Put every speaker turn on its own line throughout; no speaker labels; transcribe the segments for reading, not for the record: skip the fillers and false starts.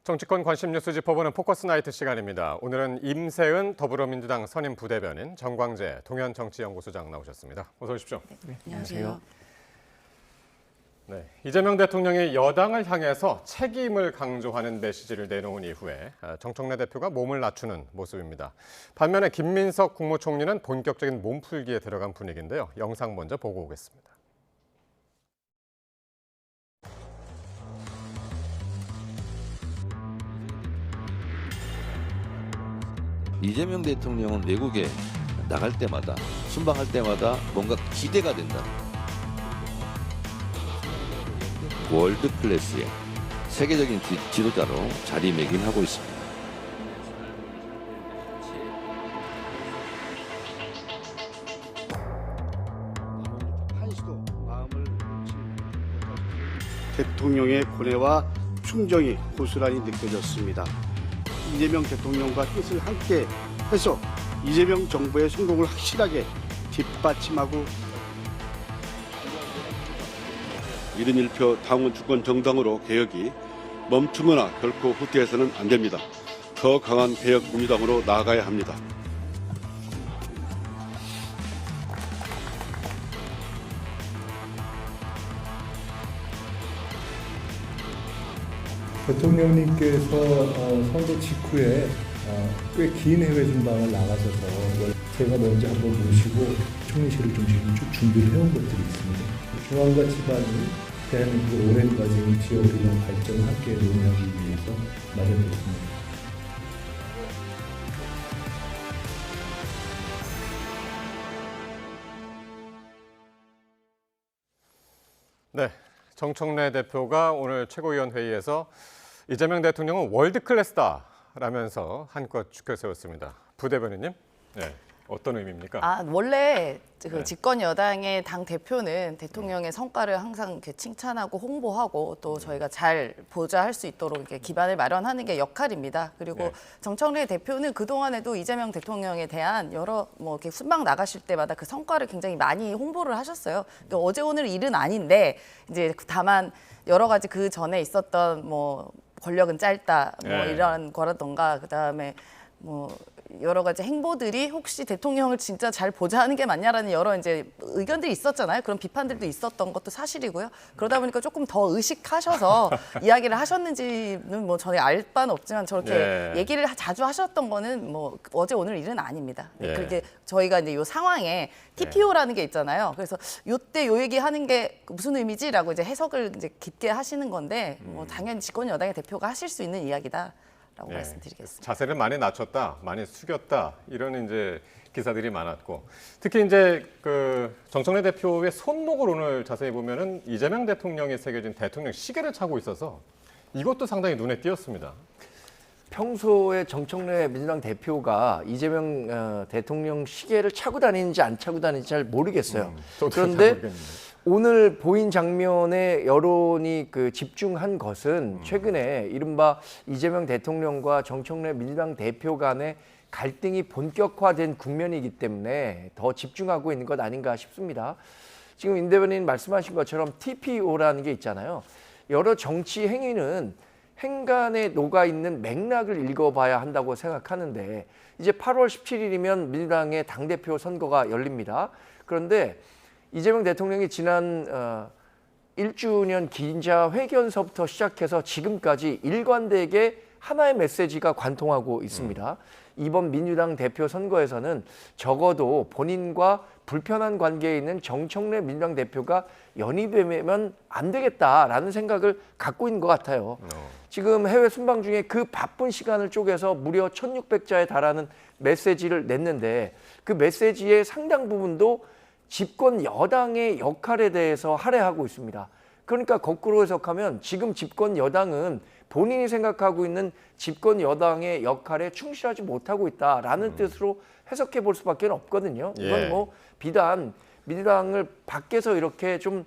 정치권 관심 뉴스 짚어보는 포커스 나이트 시간입니다. 오늘은 임세은 더불어민주당 선임 부대변인, 정광재 동현정치연구소장 나오셨습니다. 어서 오십시오.
네, 안녕하세요.
네, 이재명 대통령이 여당을 향해서 책임을 강조하는 메시지를 내놓은 이후에 정청래 대표가 몸을 낮추는 모습입니다. 반면에 김민석 국무총리는 본격적인 몸풀기에 들어간 분위기인데요. 영상 먼저 보고 오겠습니다.
이재명 대통령은 외국에 나갈 때마다 순방할 때마다 뭔가 기대가 된다. 월드 클래스의 세계적인 지도자로 자리매김하고 있습니다.
한시도 마음을 놓지 대통령의 고뇌와 충정이 고스란히 느껴졌습니다. 이재명 대통령과 뜻을 함께 해서 이재명 정부의 성공을 확실하게 뒷받침하고
이른일표 당원 주권 정당으로 개혁이 멈추거나 결코 후퇴해서는 안 됩니다. 더 강한 개혁 민주당으로 나아가야 합니다.
대통령님께서 선거 직후에 꽤 긴 해외 순방을 나가셔서 제가 먼저 한번 모시고 총리실을 좀 쭉 준비를 해온 것들이 있습니다. 중앙과 지방이 대한민국의 오랜 과정 지역이나 발전을 함께 논의하기 위해서 마련됐습니다.
네, 정청래 대표가 오늘 최고위원 회의에서 이재명 대통령은 월드클래스다라면서 한껏 죽여 세웠습니다. 부대변인님, 네, 어떤 의미입니까?
원래 그
네.
집권 여당의 당 대표는 대통령의 성과를 항상 이렇게 칭찬하고 홍보하고 또 저희가 잘 보좌할 수 있도록 이렇게 기반을 마련하는 게 역할입니다. 그리고
네.
정청래 대표는 그 동안에도 이재명 대통령에 대한 여러 이렇게 순방 나가실 때마다 그 성과를 굉장히 많이 홍보를 하셨어요. 그러니까 어제 오늘 일은 아닌데 이제 다만 여러 가지 그 전에 있었던 권력은 짧다
네.
이런 거라던가 그다음에 여러 가지 행보들이 혹시 대통령을 진짜 잘 보좌하는 게 맞냐라는 여러 이제 의견들이 있었잖아요. 그런 비판들도 있었던 것도 사실이고요. 그러다 보니까 조금 더 의식하셔서 이야기를 하셨는지는 전에 알 바는 없지만 저렇게
예.
얘기를 자주 하셨던 거는 어제 오늘 일은 아닙니다.
예.
그게 저희가 이제 요 상황에 TPO라는 게 있잖아요. 그래서 요때 요 얘기 하는 게 무슨 의미지라고 이제 해석을 이제 깊게 하시는 건데 당연히 집권 여당의 대표가 하실 수 있는 이야기다. 라고
네,
말씀드리겠습니다.
자세를 많이 낮췄다, 많이 숙였다 이런 이제 기사들이 많았고 특히 이제 그 정청래 대표의 손목을 오늘 자세히 보면은 이재명 대통령이 새겨진 대통령 시계를 차고 있어서 이것도 상당히 눈에 띄었습니다.
평소에 정청래 민주당 대표가 이재명 대통령 시계를 차고 다니는지 안 차고 다니는지 잘 모르겠어요.
저도 잘
그런데
모르겠는데.
오늘 보인 장면에 여론이 집중한 것은 최근에 이른바 이재명 대통령과 정청래 민주당 대표 간의 갈등이 본격화된 국면이기 때문에 더 집중하고 있는 것 아닌가 싶습니다. 지금 임 대변인 말씀하신 것처럼 TPO라는 게 있잖아요. 여러 정치 행위는 행간에 녹아있는 맥락을 읽어봐야 한다고 생각하는데 이제 8월 17일이면 민주당의 당대표 선거가 열립니다. 그런데 이재명 대통령이 지난 1주년 기자회견서부터 시작해서 지금까지 일관되게 하나의 메시지가 관통하고 있습니다. 이번 민주당 대표 선거에서는 적어도 본인과 불편한 관계에 있는 정청래 민주당 대표가 연입되면 안 되겠다라는 생각을 갖고 있는 것 같아요. 지금 해외 순방 중에 그 바쁜 시간을 쪼개서 무려 1,600자에 달하는 메시지를 냈는데 그 메시지의 상당 부분도 집권 여당의 역할에 대해서 할애하고 있습니다. 그러니까 거꾸로 해석하면 지금 집권 여당은 본인이 생각하고 있는 집권 여당의 역할에 충실하지 못하고 있다라는 뜻으로 해석해 볼 수밖에 없거든요. 이건 비단 민주당을 밖에서 이렇게 좀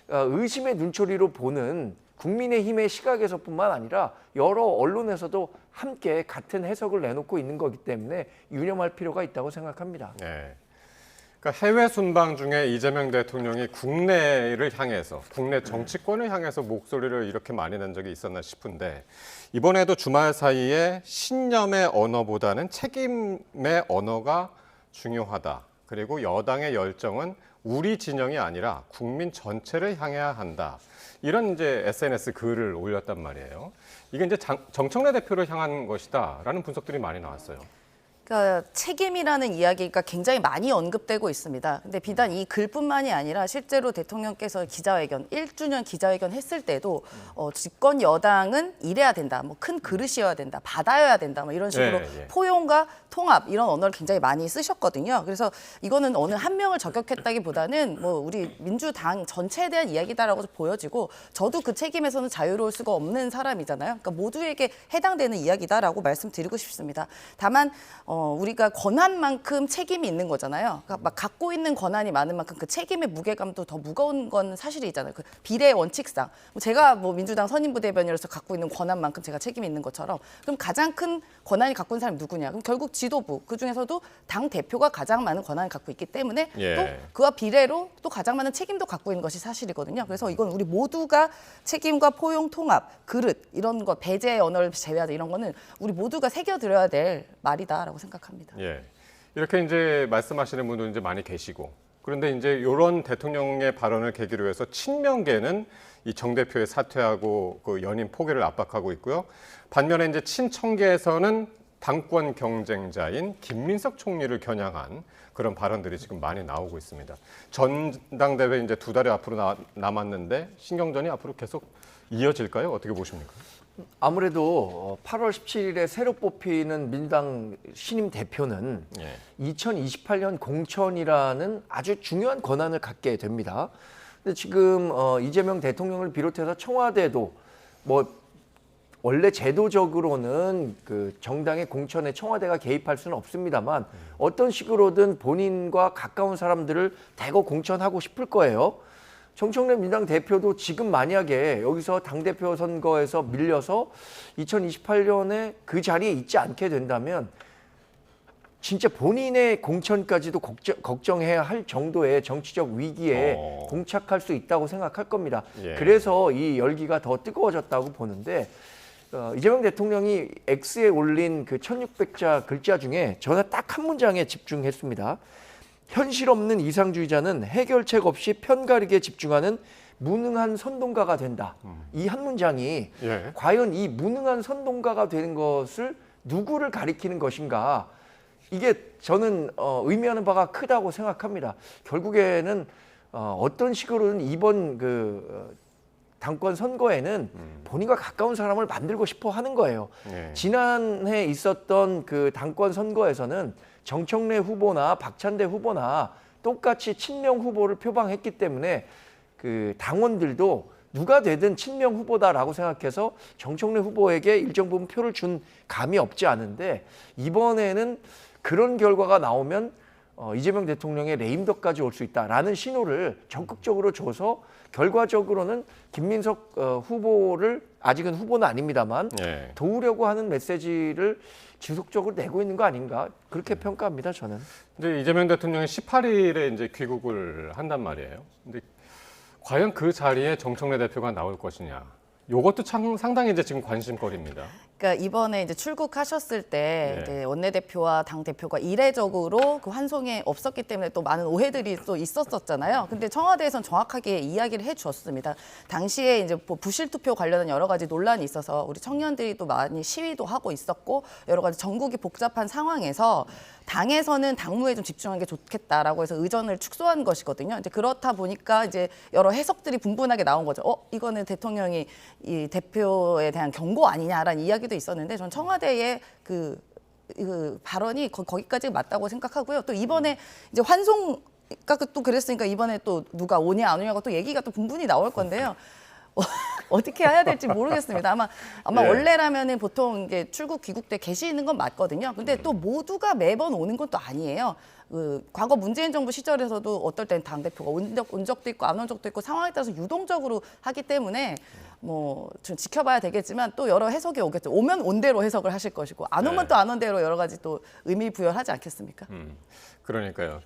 의심의 눈초리로 보는 국민의힘의 시각에서뿐만 아니라 여러 언론에서도 함께 같은 해석을 내놓고 있는 거기 때문에 유념할 필요가 있다고 생각합니다.
네. 그러니까 해외 순방 중에 이재명 대통령이 국내를 향해서, 국내 정치권을 향해서 목소리를 이렇게 많이 낸 적이 있었나 싶은데 이번에도 주말 사이에 신념의 언어보다는 책임의 언어가 중요하다. 그리고 여당의 열정은 우리 진영이 아니라 국민 전체를 향해야 한다. 이런 이제 SNS 글을 올렸단 말이에요. 이게 이제 정청래 대표를 향한 것이다라는 분석들이 많이 나왔어요.
그러니까 책임이라는 이야기가 굉장히 많이 언급되고 있습니다. 근데 비단 이 글뿐만이 아니라 실제로 대통령께서 기자회견, 1주년 기자회견 했을 때도 집권 여당은 이래야 된다, 뭐 큰 그릇이어야 된다, 받아야 된다, 뭐 이런 식으로 포용과 통합 이런 언어를 굉장히 많이 쓰셨거든요. 그래서 이거는 어느 한 명을 저격했다기보다는 뭐 우리 민주당 전체에 대한 이야기다라고 보여지고 저도 그 책임에서는 자유로울 수가 없는 사람이잖아요. 그러니까 모두에게 해당되는 이야기다라고 말씀드리고 싶습니다. 다만 우리가 권한만큼 책임이 있는 거잖아요. 그러니까 막 갖고 있는 권한이 많은 만큼 그 책임의 무게감도 더 무거운 건 사실이잖아요. 그 비례 원칙상 제가 뭐 민주당 선임부대변인으로서 갖고 있는 권한만큼 제가 책임이 있는 것처럼 그럼 가장 큰 권한이 갖고 있는 사람이 누구냐? 그럼 결국 지도부 그 중에서도 당 대표가 가장 많은 권한을 갖고 있기 때문에 또 그와 비례로 또 가장 많은 책임도 갖고 있는 것이 사실이거든요. 그래서 이건 우리 모두가 책임과 포용, 통합, 그릇 이런 거 배제의 언어를 제외하자 이런 거는 우리 모두가 새겨들어야 될 말이다라고 생각합니다.
예. 이렇게 이제 말씀하시는 분도 이제 많이 계시고 그런데 이제 이런 대통령의 발언을 계기로 해서 친명계는 이 정 대표의 사퇴하고 그 연임 포기를 압박하고 있고요. 반면에 이제 친청계에서는 당권 경쟁자인 김민석 총리를 겨냥한 그런 발언들이 지금 많이 나오고 있습니다. 전당대회 이제 2달이 앞으로 남았는데 신경전이 앞으로 계속 이어질까요? 어떻게 보십니까?
아무래도 8월 17일에 새로 뽑히는 민주당 신임 대표는 2028년 공천이라는 아주 중요한 권한을 갖게 됩니다. 근데 지금 이재명 대통령을 비롯해서 청와대도 뭐 원래 제도적으로는 그 정당의 공천에 청와대가 개입할 수는 없습니다만 어떤 식으로든 본인과 가까운 사람들을 대거 공천하고 싶을 거예요. 정청래 민주당 대표도 지금 만약에 여기서 당대표 선거에서 밀려서 2028년에 그 자리에 있지 않게 된다면 진짜 본인의 공천까지도 걱정해야 할 정도의 정치적 위기에 봉착할 수 있다고 생각할 겁니다. 그래서 이 열기가 더 뜨거워졌다고 보는데 이재명 대통령이 X에 올린 그 1600자 글자 중에 저는 딱 한 문장에 집중했습니다. 현실 없는 이상주의자는 해결책 없이 편가르기에 집중하는 무능한 선동가가 된다. 이 한 문장이 과연 이 무능한 선동가가 되는 것을 누구를 가리키는 것인가? 이게 저는 의미하는 바가 크다고 생각합니다. 결국에는 어떤 식으로는 이번 그 당권 선거에는 본인과 가까운 사람을 만들고 싶어 하는 거예요. 지난해 있었던 그 당권 선거에서는 정청래 후보나 박찬대 후보나 똑같이 친명 후보를 표방했기 때문에 그 당원들도 누가 되든 친명 후보다라고 생각해서 정청래 후보에게 일정 부분 표를 준 감이 없지 않은데 이번에는 그런 결과가 나오면 이재명 대통령의 레임덕까지 올 수 있다라는 신호를 적극적으로 줘서 결과적으로는 김민석 후보를 아직은 후보는 아닙니다만 도우려고 하는 메시지를 지속적으로 내고 있는 거 아닌가 그렇게 평가합니다. 저는.
이제 이재명 대통령이 18일에 이제 귀국을 한단 말이에요. 근데 과연 그 자리에 정청래 대표가 나올 것이냐? 이것도 참 상당히 이제 지금 관심거리입니다.
그러니까 이번에 이제 출국하셨을 때 이제 원내대표와 당 대표가 이례적으로 그 환송에 없었기 때문에 또 많은 오해들이 또 있었었잖아요. 근데 청와대에서는 정확하게 이야기를 해주었습니다. 당시에 이제 뭐 부실 투표 관련한 여러 가지 논란이 있어서 우리 청년들이 또 많이 시위도 하고 있었고 여러 가지 전국이 복잡한 상황에서 당에서는 당무에 좀 집중하는 게 좋겠다라고 해서 의전을 축소한 것이거든요. 이제 그렇다 보니까 이제 여러 해석들이 분분하게 나온 거죠. 이거는 대통령이 이 대표에 대한 경고 아니냐라는 이야기도 있었는데 전 청와대의 그 발언이 거기까지 맞다고 생각하고요. 또 이번에 이제 환송 또 그랬으니까 이번에 또 누가 오냐 안 오냐가 또 얘기가 또 분분히 나올 건데요. 어떻게 해야 될지 모르겠습니다. 아마 원래라면은 보통 이제 출국 귀국 때 계시는 건 맞거든요. 근데 또 모두가 매번 오는 건 또 아니에요. 과거 문재인 정부 시절에서도 어떨 땐 당대표가 온 적도 있고 안 온 적도 있고 상황에 따라서 유동적으로 하기 때문에 뭐 좀 지켜봐야 되겠지만 또 여러 해석이 오겠죠. 오면 온 대로 해석을 하실 것이고 안 오면 또 안 온 대로 여러 가지 또 의미 부여하지 않겠습니까?
그러니까요.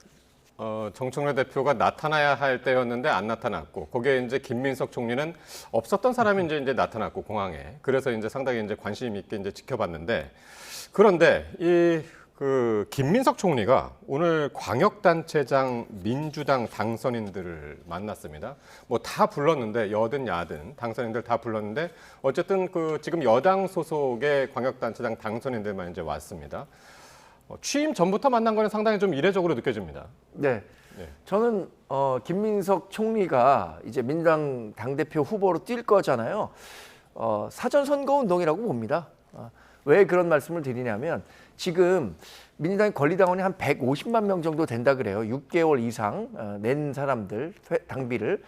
정청래 대표가 나타나야 할 때였는데 안 나타났고 거기에 이제 김민석 총리는 없었던 사람이 이제 나타났고 공항에 그래서 이제 상당히 이제 관심 있게 이제 지켜봤는데 그런데 그 김민석 총리가 오늘 광역단체장 민주당 당선인들을 만났습니다. 뭐 다 불렀는데 여든 야든 당선인들 다 불렀는데 어쨌든 그 지금 여당 소속의 광역단체장 당선인들만 이제 왔습니다. 취임 전부터 만난 거는 상당히 좀 이례적으로 느껴집니다.
네.
네.
저는 김민석 총리가 이제 민주당 당대표 후보로 뛸 거잖아요. 사전 선거 운동이라고 봅니다. 왜 그런 말씀을 드리냐면 지금 민주당의 권리당원이 한 150만 명 정도 된다 그래요. 6개월 이상 낸 사람들 당비를.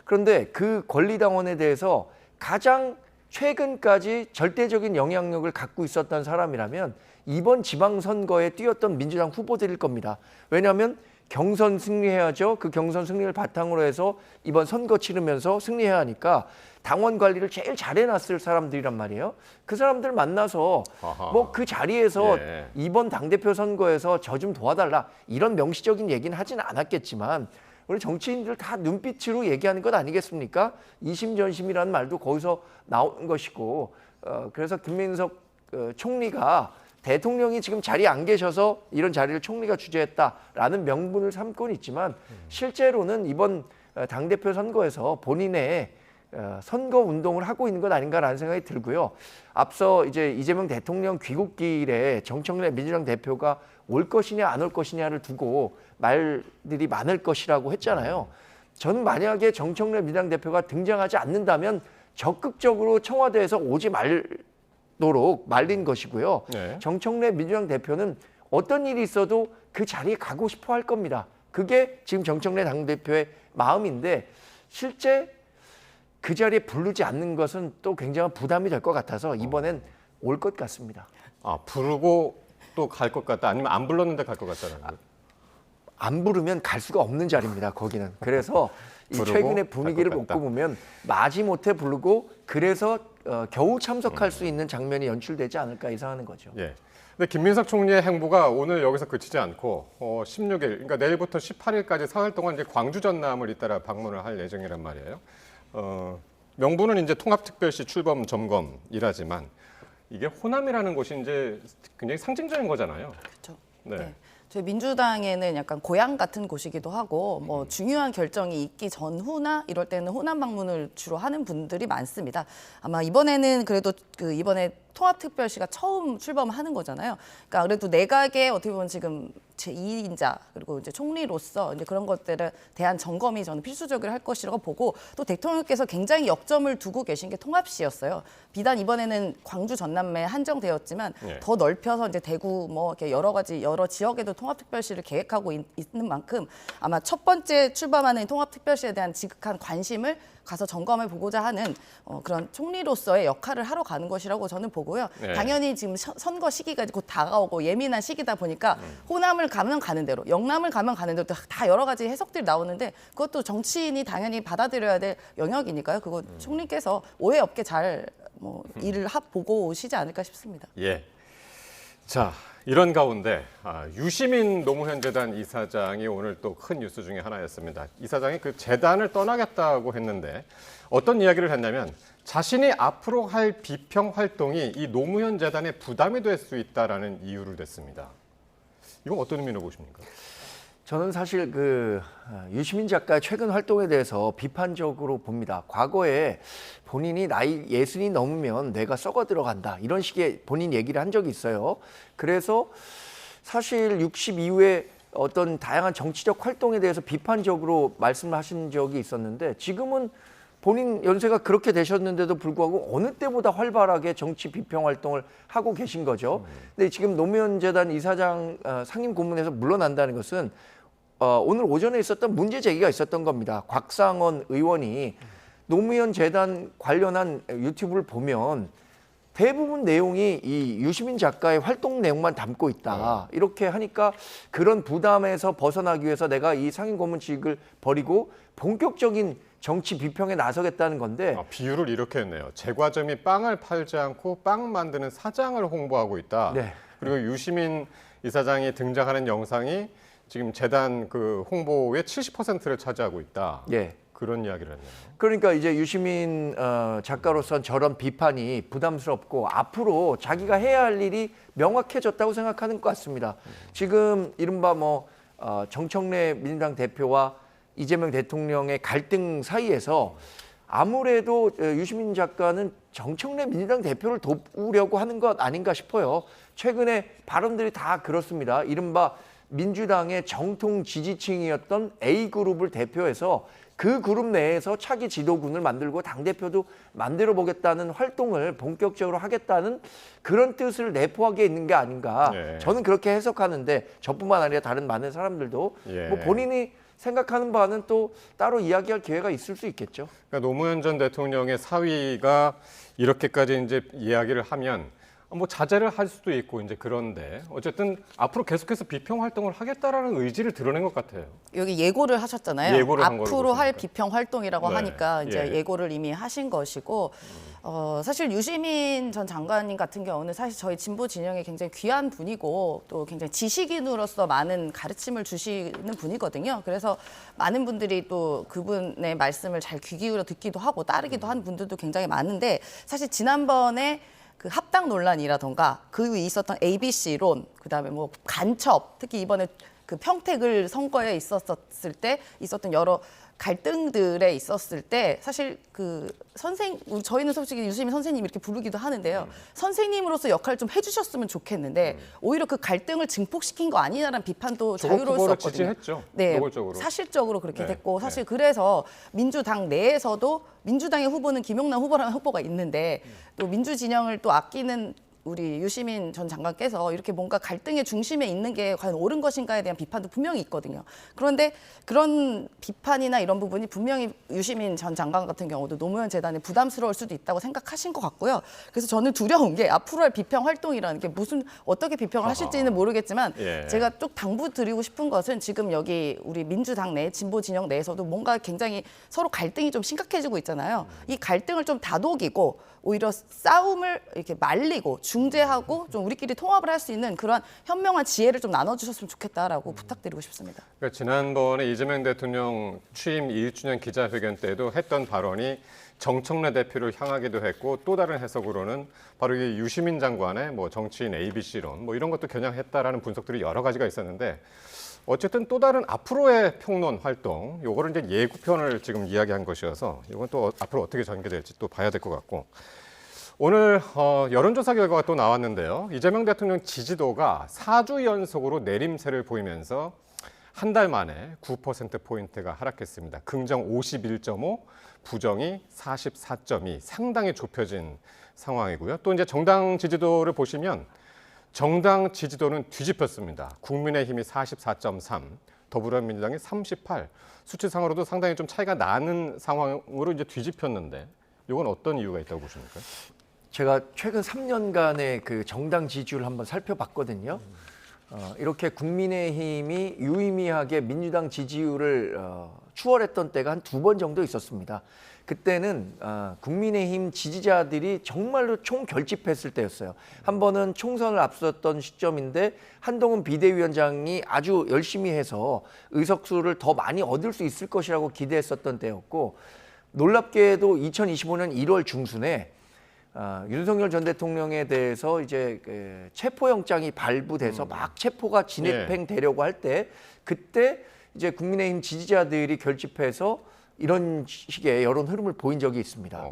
그런데 그 권리당원에 대해서 가장 최근까지 절대적인 영향력을 갖고 있었던 사람이라면 이번 지방선거에 뛰었던 민주당 후보들일 겁니다. 왜냐하면 경선 승리해야죠. 그 경선 승리를 바탕으로 해서 이번 선거 치르면서 승리해야 하니까 당원 관리를 제일 잘해놨을 사람들이란 말이에요. 그 사람들 만나서 뭐 그 자리에서
예.
이번 당대표 선거에서 저 좀 도와달라 이런 명시적인 얘기는 하진 않았겠지만 우리 정치인들 다 눈빛으로 얘기하는 것 아니겠습니까? 이심전심이라는 말도 거기서 나온 것이고 그래서 김민석 총리가 대통령이 지금 자리에 안 계셔서 이런 자리를 총리가 주재했다라는 명분을 삼고는 있지만 실제로는 이번 당대표 선거에서 본인의 선거 운동을 하고 있는 것 아닌가라는 생각이 들고요. 앞서 이제 이재명 대통령 귀국길에 정청래 민주당 대표가 올 것이냐 안 올 것이냐를 두고 말들이 많을 것이라고 했잖아요. 저는 만약에 정청래 민주당 대표가 등장하지 않는다면 적극적으로 청와대에서 오지 말도록 말린 것이고요.
네.
정청래 민주당 대표는 어떤 일이 있어도 그 자리에 가고 싶어 할 겁니다. 그게 지금 정청래 당대표의 마음인데 실제 그 자리에 부르지 않는 것은 또 굉장한 부담이 될 것 같아서 이번엔 올 것 같습니다.
부르고 또 갈 것 같다. 아니면 안 불렀는데 갈 것 같다는 거예요.
안 부르면 갈 수가 없는 자리입니다. 거기는. 그래서 이
부르고
최근의 분위기를
갈것 같다.
놓고 보면 마지못해 부르고 그래서 겨우 참석할 수 있는 장면이 연출되지 않을까 예상하는 거죠.
예. 근데 김민석 총리의 행보가 오늘 여기서 그치지 않고 16일, 그러니까 내일부터 18일까지 사흘 동안 이제 광주 전남을 잇따라 방문을 할 예정이란 말이에요. 명분은 이제 통합특별시 출범 점검이라지만 이게 호남이라는 곳이 이제 굉장히 상징적인 거잖아요.
그렇죠.
네.
네. 저희 민주당에는 약간 고향 같은 곳이기도 하고 뭐 중요한 결정이 있기 전후나 이럴 때는 호남 방문을 주로 하는 분들이 많습니다. 아마 이번에는 그래도 이번에 통합특별시가 처음 출범하는 거잖아요. 그러니까 그래도 내각에 어떻게 보면 지금 제2인자 그리고 이제 총리로서 이제 그런 것들에 대한 점검이 저는 필수적으로 할 것이라고 보고 또 대통령께서 굉장히 역점을 두고 계신 게 통합시였어요. 비단 이번에는 광주 전남에 한정되었지만
네.
더 넓혀서 이제 대구 뭐 이렇게 여러 지역에도 통합특별시를 계획하고 있는 만큼 아마 첫 번째 출범하는 통합특별시에 대한 지극한 관심을 가서 점검해 보고자 하는 그런 총리로서의 역할을 하러 가는 것이라고 저는 보고요.
네.
당연히 지금 선거 시기가 곧 다가오고 예민한 시기다 보니까 호남을 가면 가는 대로, 영남을 가면 가는 대로 다 여러 가지 해석들이 나오는데 그것도 정치인이 당연히 받아들여야 될 영역이니까요. 그거 총리께서 오해 없게 잘 일을 보고 오시지 않을까 싶습니다.
예. 자, 이런 가운데 유시민 노무현 재단 이사장이 오늘 또 큰 뉴스 중에 하나였습니다. 이사장이 그 재단을 떠나겠다고 했는데 어떤 이야기를 했냐면 자신이 앞으로 할 비평 활동이 이 노무현 재단에 부담이 될 수 있다라는 이유를 댔습니다. 이건 어떤 의미로 보십니까?
저는 사실 유시민 작가의 최근 활동에 대해서 비판적으로 봅니다. 과거에 본인이 나이 60이 넘으면 뇌가 썩어 들어간다 이런 식의 본인 얘기를 한 적이 있어요. 그래서 사실 60 이후에 어떤 다양한 정치적 활동에 대해서 비판적으로 말씀을 하신 적이 있었는데 지금은 본인 연세가 그렇게 되셨는데도 불구하고 어느 때보다 활발하게 정치 비평 활동을 하고 계신 거죠. 근데 지금 노무현 재단 이사장 상임 고문에서 물러난다는 것은 오늘 오전에 있었던 문제 제기가 있었던 겁니다. 곽상원 의원이 노무현 재단 관련한 유튜브를 보면 대부분 내용이 이 유시민 작가의 활동 내용만 담고 있다. 이렇게 하니까 그런 부담에서 벗어나기 위해서 내가 이 상임 고문직을 버리고 본격적인 정치 비평에 나서겠다는 건데
비유를 이렇게 했네요. 제과점이 빵을 팔지 않고 빵 만드는 사장을 홍보하고 있다.
네.
그리고 유시민 이사장이 등장하는 영상이 지금 재단 그 홍보의 70%를 차지하고 있다.
예.
그런 이야기를 했네요.
그러니까 이제 유시민 작가로선 저런 비판이 부담스럽고 앞으로 자기가 해야 할 일이 명확해졌다고 생각하는 것 같습니다. 지금 이른바 정청래 민주당 대표와 이재명 대통령의 갈등 사이에서 아무래도 유시민 작가는 정청래 민주당 대표를 돕으려고 하는 것 아닌가 싶어요. 최근에 발언들이 다 그렇습니다. 이른바 민주당의 정통 지지층이었던 A그룹을 대표해서 그 그룹 내에서 차기 지도군을 만들고 당대표도 만들어 보겠다는 활동을 본격적으로 하겠다는 그런 뜻을 내포하게 있는 게 아닌가.
예.
저는 그렇게 해석하는데 저뿐만 아니라 다른 많은 사람들도
예.
본인이 생각하는 바는 또 따로 이야기할 기회가 있을 수 있겠죠.
그러니까 노무현 전 대통령의 사위가 이렇게까지 이제 이야기를 하면 자제를 할 수도 있고 이제 그런데 어쨌든 앞으로 계속해서 비평 활동을 하겠다라는 의지를 드러낸 것 같아요.
여기 예고를 하셨잖아요.
예고를 한 걸로
앞으로 할
보시니까.
비평 활동이라고
네.
하니까 이제
예.
예고를 이미 하신 것이고 사실 유시민 전 장관님 같은 경우는 사실 저희 진보 진영에 굉장히 귀한 분이고 또 굉장히 지식인으로서 많은 가르침을 주시는 분이거든요. 그래서 많은 분들이 또 그분의 말씀을 잘 귀 기울여 듣기도 하고 따르기도 하는 분들도 굉장히 많은데 사실 지난번에 그 합당 논란이라던가 그 위에 있었던 ABC론, 그다음에 간첩, 특히 이번에 그 평택을 선거에 있었을 때 있었던 여러 갈등들에 있었을 때 사실 저희는 솔직히 유시민 선생님 이렇게 부르기도 하는데요. 선생님으로서 역할을 좀 해주셨으면 좋겠는데 오히려 그 갈등을 증폭시킨 거 아니냐라는 비판도
조국
자유로울 수
후보를
없거든요.
지지했죠.
네,
노골적으로.
사실적으로 그렇게
네,
됐고 사실
네.
그래서 민주당 내에서도 민주당의 후보는 김용남 후보라는 후보가 있는데 또 민주 진영을 또 아끼는 우리 유시민 전 장관께서 이렇게 뭔가 갈등의 중심에 있는 게 과연 옳은 것인가에 대한 비판도 분명히 있거든요. 그런데 그런 비판이나 이런 부분이 분명히 유시민 전 장관 같은 경우도 노무현 재단에 부담스러울 수도 있다고 생각하신 것 같고요. 그래서 저는 두려운 게 앞으로 할 비평 활동이라는 게 어떻게 비평을 하실지는 모르겠지만
예.
제가 쭉 당부드리고 싶은 것은 지금 여기 우리 민주당 내 진보 진영 내에서도 뭔가 굉장히 서로 갈등이 좀 심각해지고 있잖아요. 이 갈등을 좀 다독이고 오히려 싸움을 이렇게 말리고 중재하고 좀 우리끼리 통합을 할 수 있는 그런 현명한 지혜를 좀 나눠주셨으면 좋겠다라고 부탁드리고 싶습니다.
그러니까 지난번에 이재명 대통령 취임 1주년 기자회견 때도 했던 발언이 정청래 대표를 향하기도 했고 또 다른 해석으로는 바로 이 유시민 장관의 정치인 ABC론 이런 것도 겨냥했다라는 분석들이 여러 가지가 있었는데 어쨌든 또 다른 앞으로의 평론 활동, 요거를 이제 예고편을 지금 이야기한 것이어서 이건 또 앞으로 어떻게 전개될지 또 봐야 될 것 같고 오늘 여론조사 결과가 또 나왔는데요. 이재명 대통령 지지도가 4주 연속으로 내림세를 보이면서 한 달 만에 9%포인트가 하락했습니다. 긍정 51.5, 부정이 44.2, 상당히 좁혀진 상황이고요. 또 이제 정당 지지도를 보시면 정당 지지도는 뒤집혔습니다. 국민의힘이 44.3, 더불어민주당이 38. 수치상으로도 상당히 좀 차이가 나는 상황으로 이제 뒤집혔는데 이건 어떤 이유가 있다고 보십니까?
제가 최근 3년간의 그 정당 지지율을 한번 살펴봤거든요. 이렇게 국민의힘이 유의미하게 민주당 지지율을 추월했던 때가 한 2번 정도 있었습니다. 그때는 국민의힘 지지자들이 정말로 총결집했을 때였어요. 한 번은 총선을 앞섰던 시점인데 한동훈 비대위원장이 아주 열심히 해서 의석수를 더 많이 얻을 수 있을 것이라고 기대했었던 때였고 놀랍게도 2025년 1월 중순에 윤석열 전 대통령에 대해서 이제 체포영장이 발부돼서 막 체포가 진행되려고 할 때 그때 이제 국민의힘 지지자들이 결집해서 이런 식의 여론 흐름을 보인 적이 있습니다.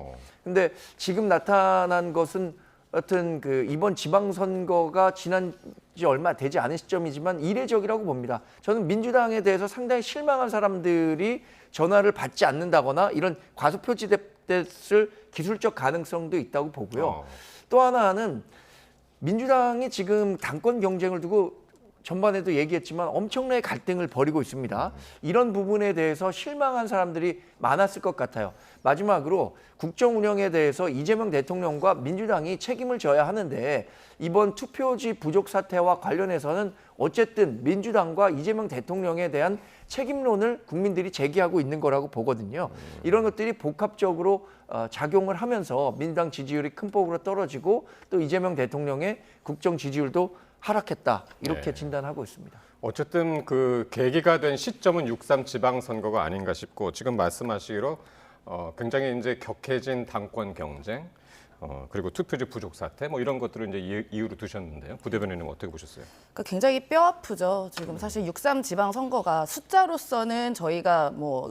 근데 지금 나타난 것은 하여튼 이번 지방선거가 지난 지 얼마 되지 않은 시점이지만 이례적이라고 봅니다. 저는 민주당에 대해서 상당히 실망한 사람들이 전화를 받지 않는다거나 이런 과소표지됐을 기술적 가능성도 있다고 보고요. 또 하나는 민주당이 지금 당권 경쟁을 두고 전반에도 얘기했지만 엄청나게 갈등을 벌이고 있습니다. 이런 부분에 대해서 실망한 사람들이 많았을 것 같아요. 마지막으로 국정 운영에 대해서 이재명 대통령과 민주당이 책임을 져야 하는데 이번 투표지 부족 사태와 관련해서는 어쨌든 민주당과 이재명 대통령에 대한 책임론을 국민들이 제기하고 있는 거라고 보거든요. 이런 것들이 복합적으로 작용을 하면서 민주당 지지율이 큰 폭으로 떨어지고 또 이재명 대통령의 국정 지지율도 하락했다 이렇게
네.
진단하고 있습니다.
어쨌든 그 계기가 된 시점은 6.3 지방선거가 아닌가 싶고 지금 말씀하시기로 굉장히 이제 격해진 당권 경쟁 그리고 투표지 부족 사태 뭐 이런 것들을 이제 이유로 두셨는데요. 부 대변인은 어떻게 보셨어요?
그러니까 굉장히 뼈 아프죠. 지금 사실 6.3 지방선거가 숫자로서는 저희가 뭐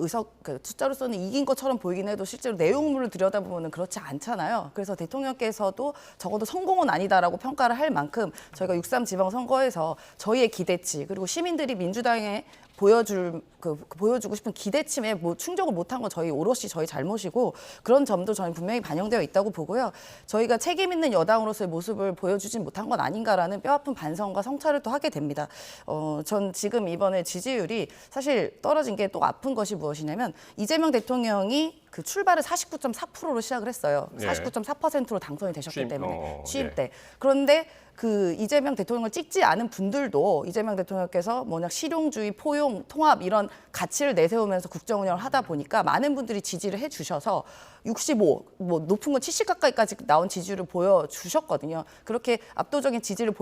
숫자로서는 이긴 것처럼 보이긴 해도 실제로 내용물을 들여다보면 그렇지 않잖아요. 그래서 대통령께서도 적어도 성공은 아니다라고 평가를 할 만큼 저희가 6.3 지방선거에서 저희의 기대치 그리고 시민들이 민주당에 보여주고 싶은 기대치에 뭐 충족을 못한 건 오롯이 저희 잘못이고 그런 점도 저는 분명히 반영되어 있다고 보고요. 저희가 책임 있는 여당으로서의 모습을 보여주지 못한 건 아닌가라는 뼈아픈 반성과 성찰을 또 하게 됩니다. 전 지금 이번에 지지율이 사실 떨어진 게 또 아픈 것이 무엇이냐면 이재명 대통령이 그 출발을 49.4%로 시작을 했어요.
네.
49.4%로 당선이 되셨기
취임,
때문에 취임
예.
때. 그런데 그 이재명 대통령을 찍지 않은 분들도 이재명 대통령께서 뭐냐 실용주의, 포용, 통합 이런 가치를 내세우면서 국정 운영을 하다 보니까 많은 분들이 지지를 해주셔서 65, 뭐 높은 건 70 가까이까지 나온 지지율을 보여주셨거든요. 그렇게 압도적인 지지를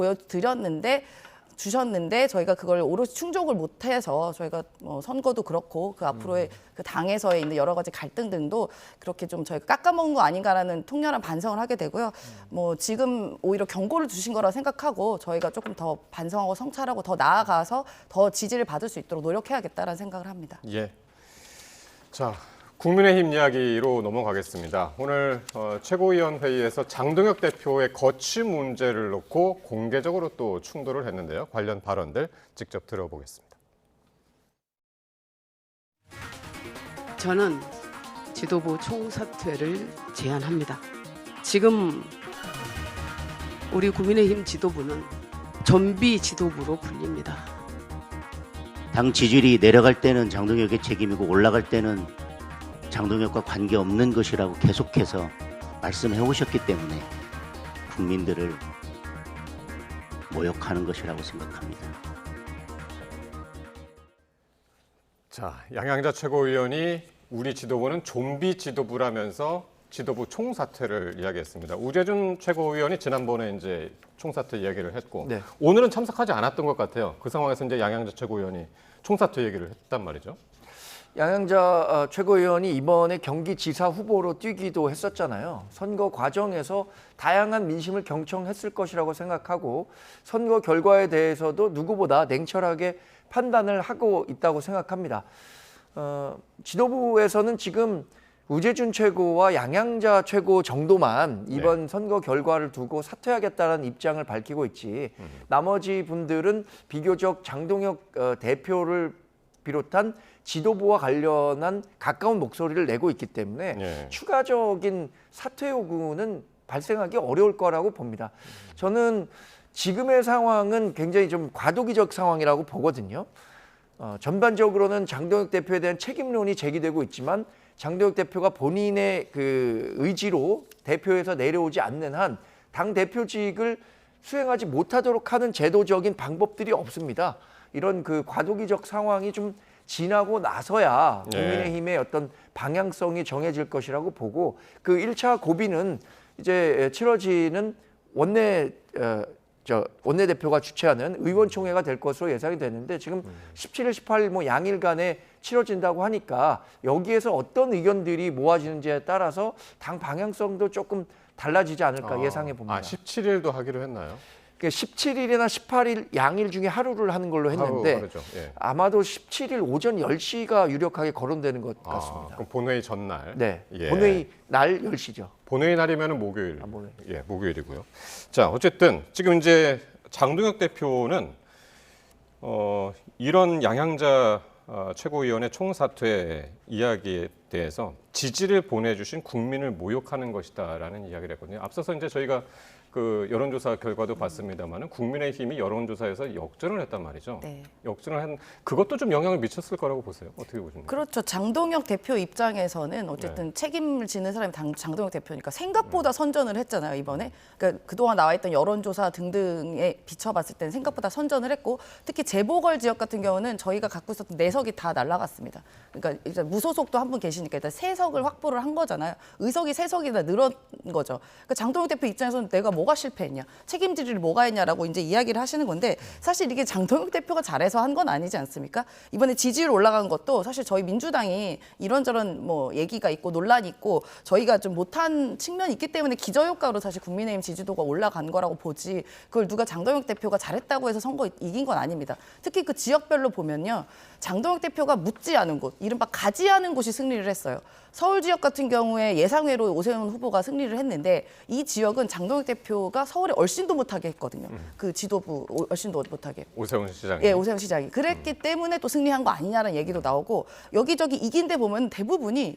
주셨는데 저희가 그걸 오롯이 충족을 못해서 저희가 선거도 그렇고 그 앞으로의 그 당에서의 있는 여러 가지 갈등 등도 그렇게 좀 저희가 깎아먹은 거 아닌가라는 통렬한 반성을 하게 되고요. 뭐 지금 오히려 경고를 주신 거라 생각하고 저희가 조금 더 반성하고 성찰하고 더 나아가서 더 지지를 받을 수 있도록 노력해야겠다라는 생각을 합니다.
예. 자, 국민의힘 이야기로 넘어가겠습니다. 오늘 최고위원 회의에서 장동혁 대표의 거취 문제를 놓고 공개적으로 또 충돌을 했는데요. 관련 발언들 직접 들어보겠습니다.
저는 지도부 총사퇴를 제안합니다. 지금 우리 국민의힘 지도부는 좀비 지도부로 불립니다.
당 지지율이 내려갈 때는 장동혁의 책임이고 올라갈 때는 장동혁과 관계없는 것이라고 계속해서 말씀해 오셨기 때문에 국민들을 모욕하는 것이라고 생각합니다.
자, 양양자 최고위원이 우리 지도부는 좀비 지도부라면서 지도부 총사퇴를 이야기했습니다. 우재준 최고위원이 지난번에 이제 총사퇴 이야기를 했고
네.
오늘은 참석하지 않았던 것 같아요. 그 상황에서 이제 양양자 최고위원이 총사퇴 얘기를 했단 말이죠.
양양자 최고위원이 이번에 경기지사 후보로 뛰기도 했었잖아요. 선거 과정에서 다양한 민심을 경청했을 것이라고 생각하고 선거 결과에 대해서도 누구보다 냉철하게 판단을 하고 있다고 생각합니다. 지도부에서는 지금 우재준 최고와 양양자 최고 정도만 이번 선거 결과를 두고 사퇴하겠다는 입장을 밝히고 있지 나머지 분들은 비교적 장동혁 대표를 비롯한 지도부와 관련한 가까운 목소리를 내고 있기 때문에 추가적인 사퇴 요구는 발생하기 어려울 거라고 봅니다. 저는 지금의 상황은 굉장히 좀 과도기적 상황이라고 보거든요. 전반적으로는 장동혁 대표에 대한 책임론이 제기되고 있지만 장동혁 대표가 본인의 그 의지로 대표에서 내려오지 않는 한 당 대표직을 수행하지 못하도록 하는 제도적인 방법들이 없습니다. 이런 그 과도기적 상황이 좀 지나고 나서야 국민의힘의 어떤 방향성이 정해질 것이라고 보고 그 1차 고비는 이제 치러지는 원내대표가 주최하는 의원총회가 될 것으로 예상이 되는데 지금 17일, 18일 뭐 양일간에 치러진다고 하니까 여기에서 어떤 의견들이 모아지는지에 따라서 당 방향성도 조금 달라지지 않을까 예상해 봅니다.
17일도 하기로 했나요?
17일이나 18일 양일 중에 하루를 하는 걸로 했는데 아마도 17일 오전 10시가 유력하게 거론되는 것 같습니다.
그럼 본회의 전날.
네, 본회의 날 10시죠.
본회의 날이면 목요일.
본회의.
예, 목요일이고요. 자, 어쨌든 지금 이제 장동혁 대표는 이런 양양자 최고위원의 총사퇴 이야기에 대해서 지지를 보내주신 국민을 모욕하는 것이다라는 이야기를 했거든요. 앞서서 이제 저희가 그 여론조사 결과도 봤습니다만은 국민의힘이 여론조사에서 역전을 했단 말이죠.
네.
역전을 한 그것도 좀 영향을 미쳤을 거라고 보세요. 어떻게 보십니까?
그렇죠. 장동혁 대표 입장에서는 어쨌든 책임을 지는 사람이 장동혁 대표니까 생각보다 선전을 했잖아요, 이번에. 그러니까 그동안 나와 있던 여론조사 등등에 비춰봤을 때는 생각보다 선전을 했고 특히 재보궐 지역 같은 경우는 저희가 갖고 있었던 4석이 다 날아갔습니다. 그러니까 이제 무소속도 한 분 계시니까 일단 3석을 확보를 한 거잖아요. 의석이 3석이나 늘은 거죠. 그러니까 장동혁 대표 입장에서는 내가 뭐가 실패했냐, 책임질 일이 뭐가 했냐라고 이제 이야기를 하시는 건데 사실 이게 장동혁 대표가 잘해서 한 건 아니지 않습니까? 이번에 지지율 올라간 것도 사실 저희 민주당이 이런저런 뭐 얘기가 있고 논란이 있고 저희가 좀 못한 측면이 있기 때문에 기저효과로 사실 국민의힘 지지도가 올라간 거라고 보지 그걸 누가 장동혁 대표가 잘했다고 해서 선거 이긴 건 아닙니다. 특히 그 지역별로 보면요. 장동혁 대표가 묻지 않은 곳, 이른바 가지 않은 곳이 승리를 했어요. 서울 지역 같은 경우에 예상외로 오세훈 후보가 승리를 했는데 이 지역은 장동혁 대표가 서울에 얼씬도 못하게 했거든요. 그 지도부 얼씬도 못하게.
오세훈 시장이.
예, 오세훈 시장이. 그랬기 때문에 또 승리한 거 아니냐는 얘기도 나오고 여기저기 이긴 데 보면 대부분이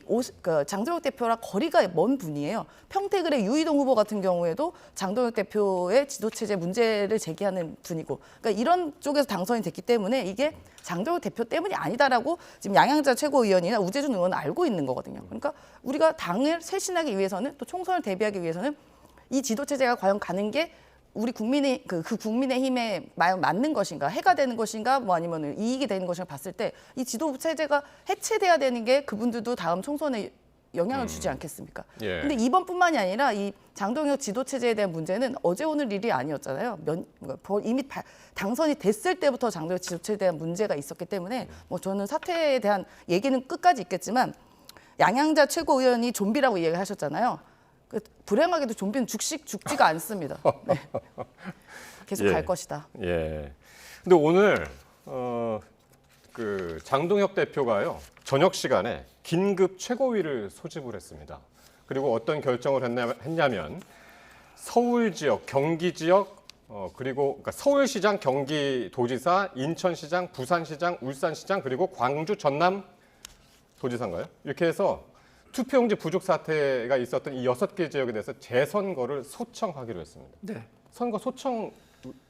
장동혁 대표랑 거리가 먼 분이에요. 평택을의 유이동 후보 같은 경우에도 장동혁 대표의 지도체제 문제를 제기하는 분이고 그러니까 이런 쪽에서 당선이 됐기 때문에 이게 장동혁 대표 때문이 아니다라고 지금 양양자 최고위원이나 우재준 의원은 알고 있는 거거든요. 그러니까 우리가 당을 쇄신하기 위해서는 또 총선을 대비하기 위해서는 이 지도체제가 과연 가는 게 우리 국민의 그 국민의힘에 맞는 것인가, 해가 되는 것인가, 뭐 아니면 이익이 되는 것인가 봤을 때 이 지도체제가 해체돼야 되는 게 그분들도 다음 총선에 영향을 주지 않겠습니까?
예.
근데 이번뿐만이 아니라 이 장동혁 지도체제에 대한 문제는 어제 오늘 일이 아니었잖아요. 이미 당선이 됐을 때부터 장동혁 지도체제에 대한 문제가 있었기 때문에 뭐 저는 사퇴에 대한 얘기는 끝까지 있겠지만 양양자 최고위원이 좀비라고 얘기하셨잖아요. 불행하게도 좀비는 죽지가 않습니다. 네. 계속
예.
갈 것이다.
예. 근데 오늘 그 장동혁 대표가요 저녁 시간에 긴급 최고위를 소집을 했습니다. 그리고 어떤 결정을 했냐면 서울 지역, 경기 지역 그리고 그러니까 서울시장, 경기도지사, 인천시장, 부산시장, 울산시장 그리고 광주, 전남 도지사인가요? 이렇게 해서 투표용지 부족 사태가 있었던 이 6개 지역에 대해서 재선거를 소청하기로 했습니다.
네.
선거 소청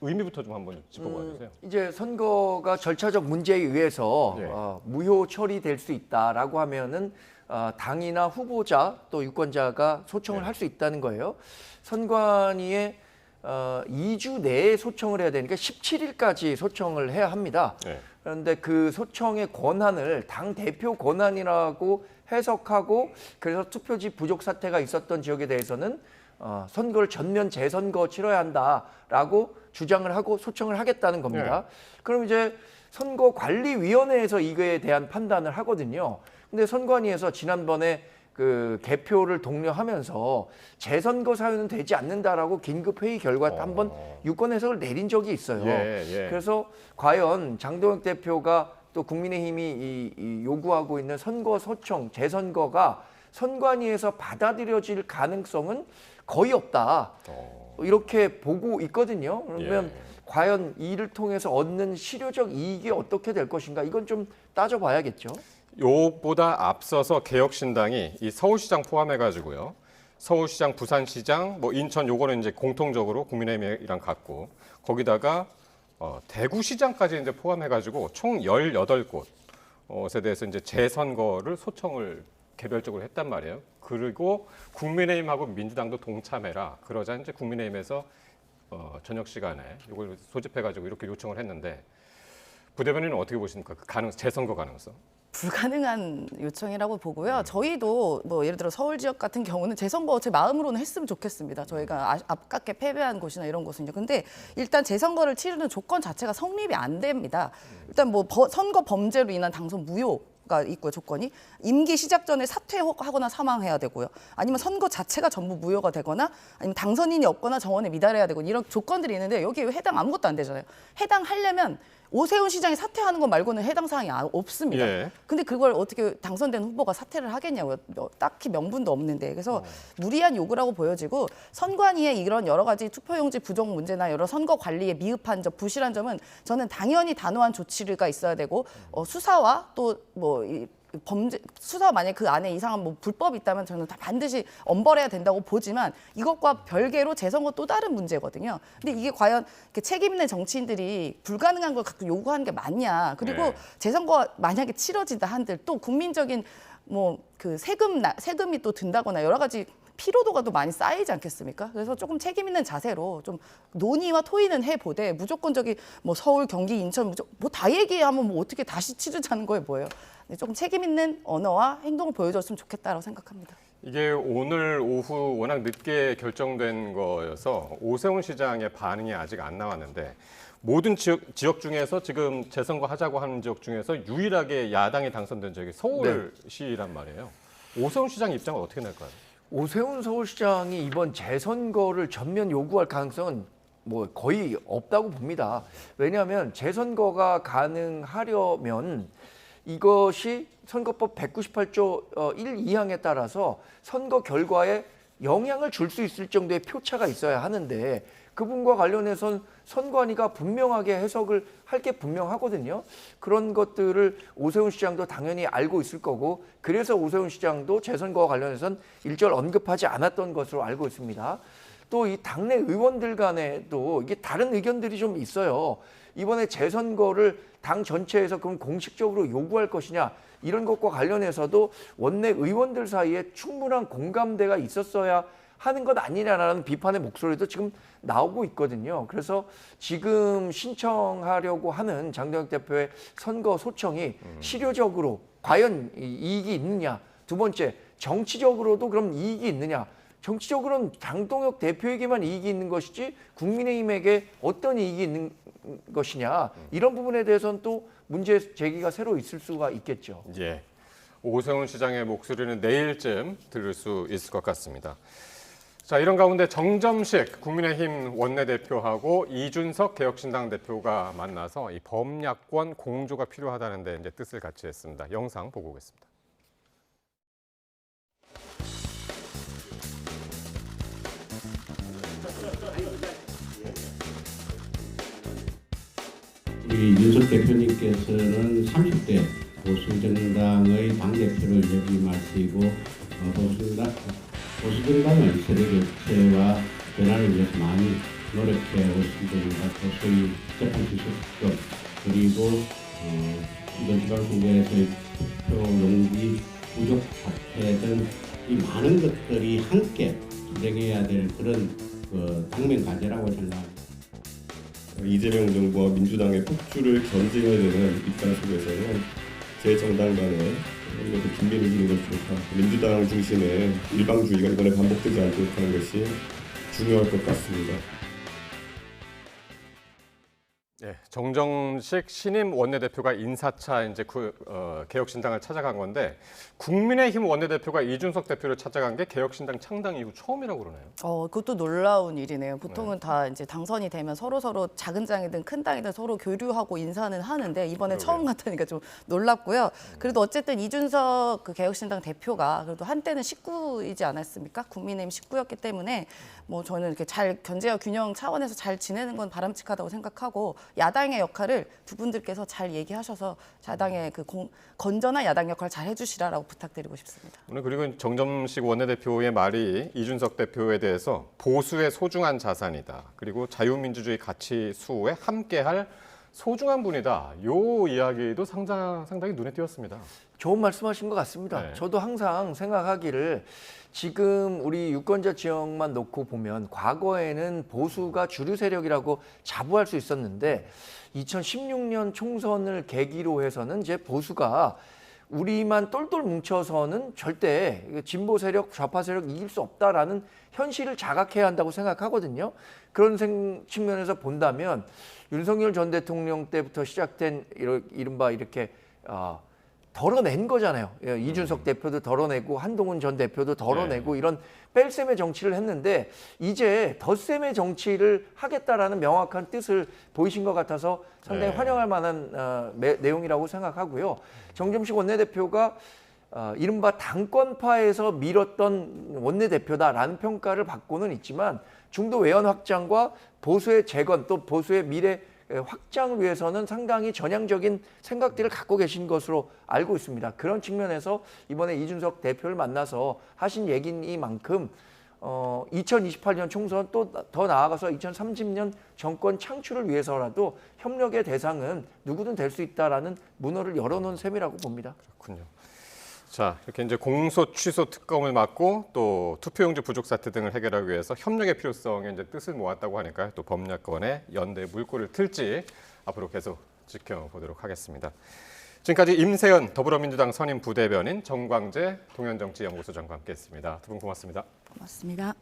의미부터 좀 한번 짚어봐 주세요.
이제 선거가 절차적 문제에 의해서
예.
무효 처리될 수 있다라고 하면은 당이나 후보자 또 유권자가 소청을
예.
할 수 있다는 거예요. 선관위에 2주 내에 소청을 해야 되니까 17일까지 소청을 해야 합니다.
예.
그런데 그 소청의 권한을 당 대표 권한이라고 해석하고 그래서 투표지 부족 사태가 있었던 지역에 대해서는 선거를 전면 재선거 치러야 한다라고 주장을 하고 소청을 하겠다는 겁니다. 그럼 이제 선거관리위원회에서 이거에 대한 판단을 하거든요. 근데 선관위에서 지난번에 그 개표를 독려하면서 재선거 사유는 되지 않는다라고 긴급 회의 결과 한번 유권 해석을 내린 적이 있어요.
예.
그래서 과연 장동혁 대표가 또 국민의힘이 이 요구하고 있는 선거 소청 재선거가 선관위에서 받아들여질 가능성은 거의 없다. 이렇게 보고 있거든요. 그러면 과연 이를 통해서 얻는 실효적 이익이 어떻게 될 것인가 이건 좀 따져봐야겠죠.
요보다 앞서서 개혁신당이 이 서울시장 포함해가지고요. 서울시장, 부산시장, 뭐 인천 요거는 이제 공통적으로 국민의힘이랑 같고 거기다가 대구시장까지 이제 포함해가지고 총 18곳에 대해서 이제 재선거를 소청을 개별적으로 했단 말이에요. 그리고 국민의힘하고 민주당도 동참해라. 그러자 이제 국민의힘에서 저녁 시간에 이걸 소집해가지고 이렇게 요청을 했는데 부대변인은 어떻게 보십니까? 그 재선거 가능성?
불가능한 요청이라고 보고요. 저희도 뭐 예를 들어 서울 지역 같은 경우는 재선거 제 마음으로는 했으면 좋겠습니다. 저희가 아깝게 패배한 곳이나 이런 곳은요. 근데 일단 재선거를 치르는 조건 자체가 성립이 안 됩니다. 일단 뭐 선거 범죄로 인한 당선 무효가 있고요. 조건이 임기 시작 전에 사퇴하거나 사망해야 되고요. 아니면 선거 자체가 전부 무효가 되거나 아니면 당선인이 없거나 정원에 미달해야 되고 이런 조건들이 있는데 여기에 해당 아무것도 안 되잖아요. 해당하려면 오세훈 시장이 사퇴하는 것 말고는 해당 사항이 없습니다.
예.
근데 그걸 어떻게 당선된 후보가 사퇴를 하겠냐고요. 딱히 명분도 없는데. 그래서 무리한 요구라고 보여지고 선관위의 이런 여러 가지 투표용지 부족 문제나 여러 선거 관리에 미흡한 점, 부실한 점은 저는 당연히 단호한 조치가 있어야 되고 수사와 또 뭐 범죄 수사 만약에 그 안에 이상한 뭐 불법이 있다면 저는 다 반드시 엄벌해야 된다고 보지만 이것과 별개로 재선거 또 다른 문제거든요. 근데 이게 과연 책임 있는 정치인들이 불가능한 걸 갖고 요구하는 게 맞냐? 그리고 재선거 만약에 치러진다 한들 또 국민적인 뭐 그 세금이 또 든다거나 여러 가지 피로도가 또 많이 쌓이지 않겠습니까? 그래서 조금 책임 있는 자세로 좀 논의와 토의는 해보되 무조건적인 뭐 서울, 경기, 인천 뭐 다 얘기하면 뭐 어떻게 다시 치르자는 거예요, 뭐예요? 조금 책임 있는 언어와 행동을 보여줬으면 좋겠다라고 생각합니다.
이게 오늘 오후 워낙 늦게 결정된 거여서 오세훈 시장의 반응이 아직 안 나왔는데 모든 지역 중에서 지금 재선거 하자고 하는 지역 중에서 유일하게 야당이 당선된 지역이 서울시란 말이에요. 오세훈 시장 입장은 어떻게 날까요?
오세훈 서울시장이 이번 재선거를 전면 요구할 가능성은 뭐 거의 없다고 봅니다. 왜냐하면 재선거가 가능하려면 이것이 선거법 198조 1, 2항에 따라서 선거 결과에 영향을 줄 수 있을 정도의 표차가 있어야 하는데 그 부분과 관련해서는 선관위가 분명하게 해석을 할 게 분명하거든요. 그런 것들을 오세훈 시장도 당연히 알고 있을 거고 그래서 오세훈 시장도 재선거와 관련해서는 일절 언급하지 않았던 것으로 알고 있습니다. 또 이 당내 의원들 간에도 이게 다른 의견들이 좀 있어요. 이번에 재선거를 당 전체에서 그럼 공식적으로 요구할 것이냐 이런 것과 관련해서도 원내 의원들 사이에 충분한 공감대가 있었어야 하는 것 아니냐라는 비판의 목소리도 지금 나오고 있거든요. 그래서 지금 신청하려고 하는 장동혁 대표의 선거 소청이 실효적으로 과연 이익이 있느냐. 두 번째, 정치적으로도 그럼 이익이 있느냐. 정치적으로는 장동혁 대표에게만 이익이 있는 것이지 국민의힘에게 어떤 이익이 있는 것이냐. 이런 부분에 대해서는 또 문제 제기가 새로 있을 수가 있겠죠.
예, 오세훈 시장의 목소리는 내일쯤 들을 수 있을 것 같습니다. 자, 이런 가운데 정점식 국민의힘 원내대표하고 이준석 개혁신당 대표가 만나서 이 범야권 공조가 필요하다는데 이제 뜻을 같이 했습니다. 영상 보고 오겠습니다.
우리 이준석 대표님께서는 30대 보수정당의 당대표를 역임하시고 보수정당의 세대교체와 변화를 위해서 많이 노력해 오신 분인 것 같고 소위 재판기소법 그리고 이번 지방선거에서의 투표 용지 부족 사태 등 이 많은 것들이 함께 진행해야 될 그런 당면 과제라고 생각합니다.
이재명 정부와 민주당의 폭주를 견제해야 되는 입장 속에서는 제 정당 간에 이것도 긴밀을 주는 것이 좋다. 민주당 중심의 일방주의가 이번에 반복되지 않도록 하는 것이 중요할 것 같습니다.
예, 정정식 신임 원내대표가 인사차 이제 개혁신당을 찾아간 건데 국민의힘 원내대표가 이준석 대표를 찾아간 게 개혁신당 창당 이후 처음이라고 그러네요.
그것도 놀라운 일이네요. 보통은 다 이제 당선이 되면 서로 작은 당이든 큰 당이든 서로 교류하고 인사는 하는데 이번에 처음 같으니까 좀 놀랍고요. 그래도 어쨌든 이준석 그 개혁신당 대표가 그래도 한때는 식구이지 않았습니까? 국민의힘 식구였기 때문에 뭐 저는 이렇게 잘 견제와 균형 차원에서 잘 지내는 건 바람직하다고 생각하고 야당의 역할을 두 분들께서 잘 얘기하셔서 야당의 그 건전한 야당 역할 잘 해주시라라고 부탁드리고 싶습니다.
오늘 그리고 정점식 원내대표의 말이 이준석 대표에 대해서 보수의 소중한 자산이다. 그리고 자유민주주의 가치 수호에 함께할 소중한 분이다. 요 이야기도 상당히 눈에 띄었습니다.
좋은 말씀하신 것 같습니다.
네.
저도 항상 생각하기를 지금 우리 유권자 지역만 놓고 보면 과거에는 보수가 주류 세력이라고 자부할 수 있었는데 2016년 총선을 계기로 해서는 이제 보수가 우리만 똘똘 뭉쳐서는 절대 진보 세력, 좌파 세력 이길 수 없다라는 현실을 자각해야 한다고 생각하거든요. 그런 측면에서 본다면 윤석열 전 대통령 때부터 시작된 이른바 이렇게 덜어낸 거잖아요. 이준석 대표도 덜어내고 한동훈 전 대표도 덜어내고 이런 뺄셈의 정치를 했는데 이제 덧셈의 정치를 하겠다라는 명확한 뜻을 보이신 것 같아서 상당히 환영할 만한 내용이라고 생각하고요. 정점식 원내대표가 이른바 당권파에서 밀었던 원내대표다라는 평가를 받고는 있지만 중도 외연 확장과 보수의 재건 또 보수의 미래 확장을 위해서는 상당히 전향적인 생각들을 갖고 계신 것으로 알고 있습니다. 그런 측면에서 이번에 이준석 대표를 만나서 하신 얘기니만큼 2028년 총선 또 더 나아가서 2030년 정권 창출을 위해서라도 협력의 대상은 누구든 될 수 있다라는 문호를 열어놓은 셈이라고 봅니다.
그렇군요. 자, 이렇게 이제 공소 취소 특검을 막고 또 투표용지 부족 사태 등을 해결하기 위해서 협력의 필요성에 이제 뜻을 모았다고 하니까 또 범야권의 연대 물꼬를 틀지 앞으로 계속 지켜보도록 하겠습니다. 지금까지 임세연 더불어민주당 선임 부대변인, 정광재 동현정치연구소장과 함께했습니다. 두 분 고맙습니다.
고맙습니다.